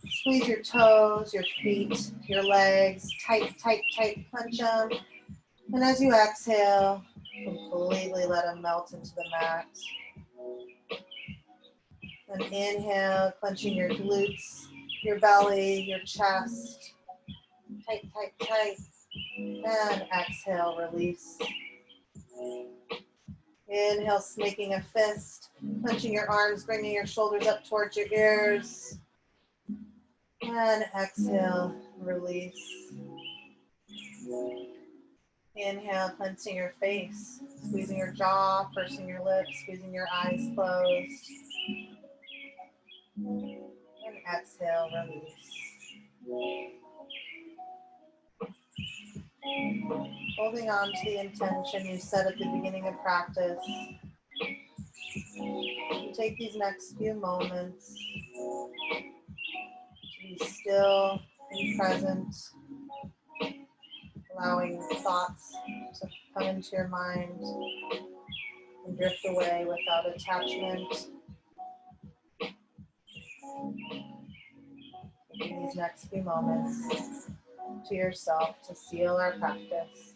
squeeze your toes, your feet, your legs, tight, tight, tight, punch them. And as you exhale, completely let them melt into the mat. And inhale, clenching your glutes, your belly, your chest. Tight, tight, tight. And exhale, release. Inhale, making a fist, clenching your arms, bringing your shoulders up towards your ears. And exhale, release. Inhale, clenching your face, squeezing your jaw, pursing your lips, squeezing your eyes closed. And exhale, release. Holding on to the intention you set at the beginning of practice. Take these next few moments to be still and present, allowing thoughts to come into your mind and drift away without attachment. In these next few moments to yourself to seal our practice.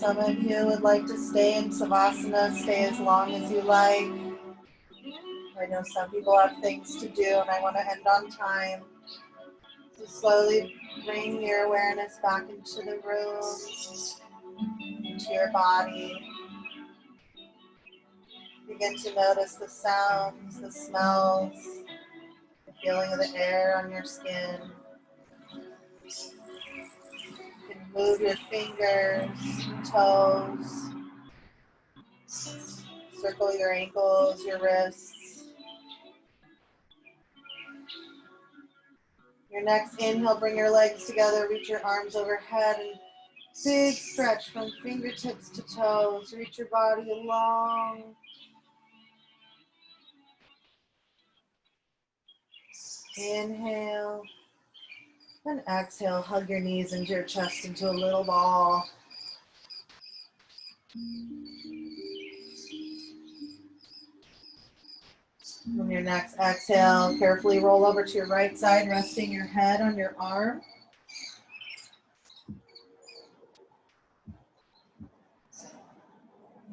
Some of you would like to stay in Savasana, stay as long as you like. I know some people have things to do and I want to end on time. So slowly bring your awareness back into the room, into your body. Begin to notice the sounds, the smells, the feeling of the air on your skin. You can move your fingers, toes, circle your ankles, your wrists. Your next inhale, bring your legs together, reach your arms overhead, and big stretch from fingertips to toes. Reach your body along. Inhale. And exhale, hug your knees into your chest into a little ball. On your next exhale, carefully roll over to your right side, resting your head on your arm.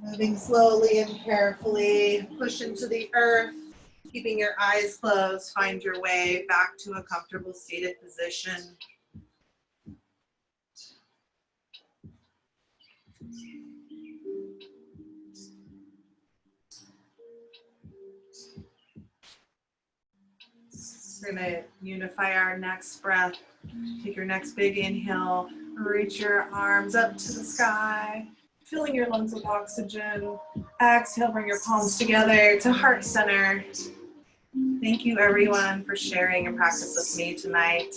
Moving slowly and carefully, push into the earth, keeping your eyes closed. Find your way back to a comfortable seated position. We're going to unify our next breath. Take your next big inhale. Reach your arms up to the sky, filling your lungs with oxygen. Exhale, bring your palms together to heart center. Thank you, everyone, for sharing your practice with me tonight.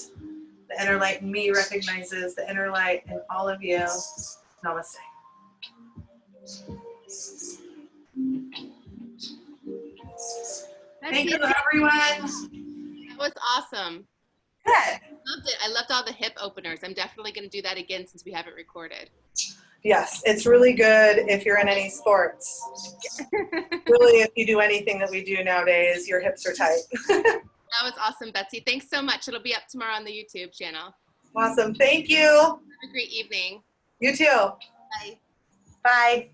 The inner light in me recognizes the inner light in all of you. Namaste. Thank you, everyone. That was awesome. Good. Loved it. I loved all the hip openers. I'm definitely going to do that again since we have it recorded. Yes, it's really good if you're in any sports. Really, if you do anything that we do nowadays, your hips are tight. That was awesome, Betsy. Thanks so much. It'll be up tomorrow on the YouTube channel. Awesome. Thank you. Have a great evening. You too. Bye. Bye.